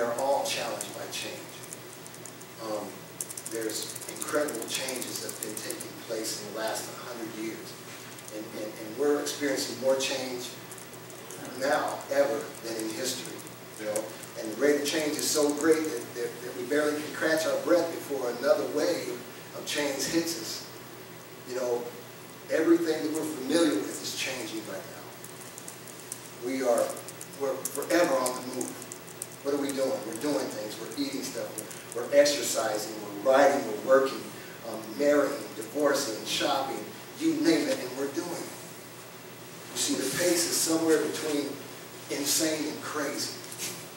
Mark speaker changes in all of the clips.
Speaker 1: are all challenged by change. There's incredible changes that have been taking place in the last 100 years. And we're experiencing more change now ever than in history, you know. And the rate of change is so great that we barely can catch our breath before another wave of change hits us. You know, everything that we're familiar with is changing right now. We're forever on the move. What are we doing? We're doing things. We're eating stuff. We're exercising. We're riding. We're working. Marrying, divorcing, shopping. You name it, and we're doing it. You see, the pace is somewhere between insane and crazy.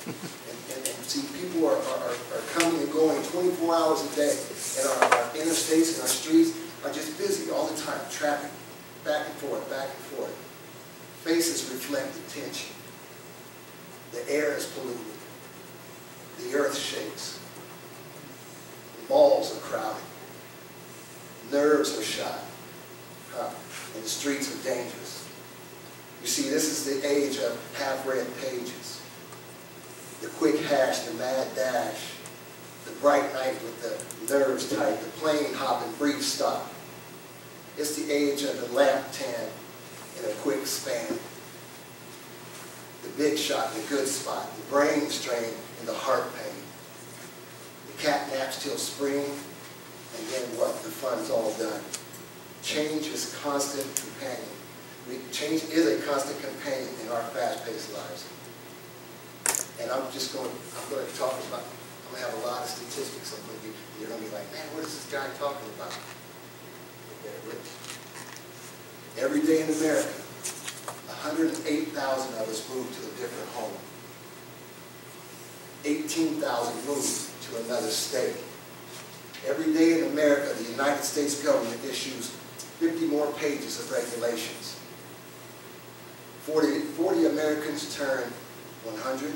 Speaker 1: And see, people are coming and going 24 hours a day. And our interstates and our streets are just busy all the time. Traffic, back and forth, back and forth. Faces reflect the tension. The air is polluted. The earth shakes. The malls are crowded. Nerves are shot. And the streets are dangerous. You see, this is the age of half-read pages. The quick hash, the mad dash. The bright night with the nerves tight. The plane hopping brief stop. It's the age of the lamp tan in a quick span. The big shot, the good spot. The brain strain and the heart pain. The cat naps till spring. And then what? The fun's all done. Change is a constant companion. Change is a constant companion in our fast-paced lives. And I'm going to talk about, I'm going to have a lot of statistics. You're going to be like, man, what is this guy talking about? Every day in America, 108,000 of us move to a different home. 18,000 move to another state. Every day in America, the United States government issues 50 more pages of regulations. 40 Americans turn 100.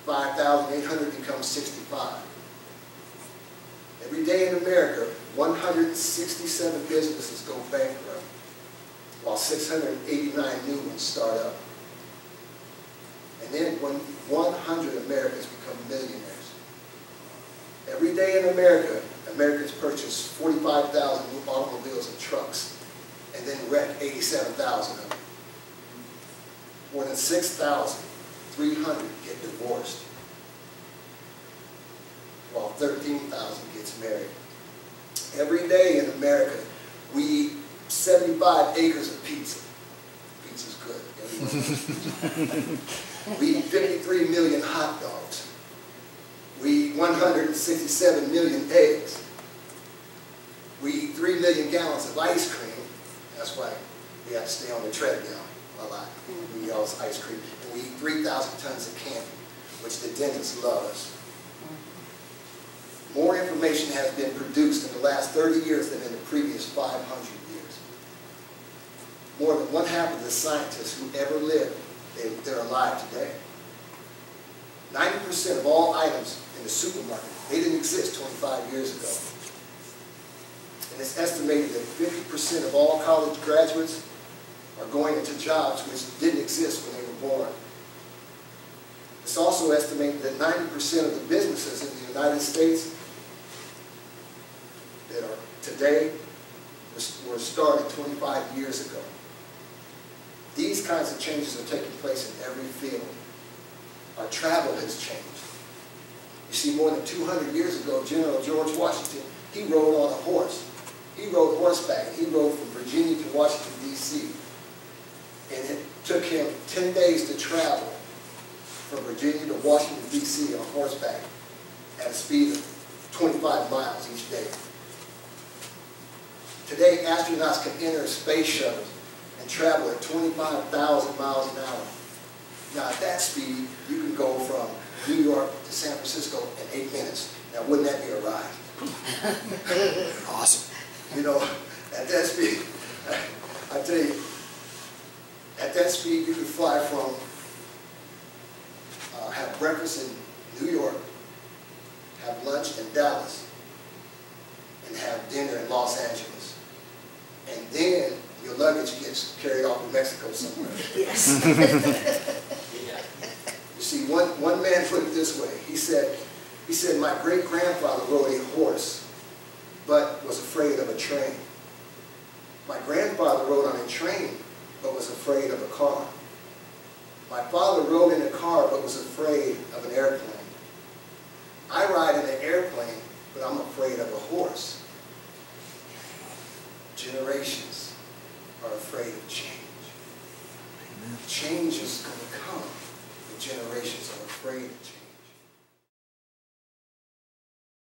Speaker 1: 5,800 becomes 65. Every day in America, 167 businesses go bankrupt, while 689 new ones start up. And then when 100 Americans become millionaires. Every day in America, Americans purchase 45,000 new automobiles and trucks, and then wreck 87,000 of them. More than 6,300 get divorced, while 13,000 gets married. Every day in America, we eat 75 acres of pizza. Pizza's good. We eat 53 million hot dogs. We eat 167 million eggs. We eat 3 million gallons of ice cream. That's why we have to stay on the treadmill a lot. We eat all this ice cream. And we eat 3,000 tons of candy, which the dentists love us. More information has been produced in the last 30 years than in the previous 500 years. More than one-half of the scientists who ever lived, they're alive today. 90% of all items in the supermarket, they didn't exist 25 years ago. And it's estimated that 50% of all college graduates are going into jobs which didn't exist when they were born. It's also estimated that 90% of the businesses in the United States that are today were started 25 years ago. These kinds of changes are taking place in every field. Our travel has changed. You see, more than 200 years ago, General George Washington, he rode on a horse. He rode horseback. He rode from Virginia to Washington, D.C. And it took him 10 days to travel from Virginia to Washington, D.C. on horseback at a speed of 25 miles each day. Today, astronauts can enter space shuttles and travel at 25,000 miles an hour. Now, at that speed, you can go from New York to San Francisco in 8 minutes. Now, wouldn't that be a ride?
Speaker 2: Awesome.
Speaker 1: You know, at that speed, I tell you, at that speed, you can fly from, have breakfast in New York, have lunch in Dallas, and have dinner in Los Angeles. And then your luggage gets carried off to Mexico somewhere.
Speaker 3: Yes.
Speaker 1: You see, one man put it this way. He said, my great-grandfather rode a horse, but was afraid of a train. My grandfather rode on a train, but was afraid of a car. My father rode in a car, but was afraid of an airplane. I ride in an airplane, but I'm afraid of a horse. Generations are afraid of change. Amen. Change is going to come, but generations are afraid of change.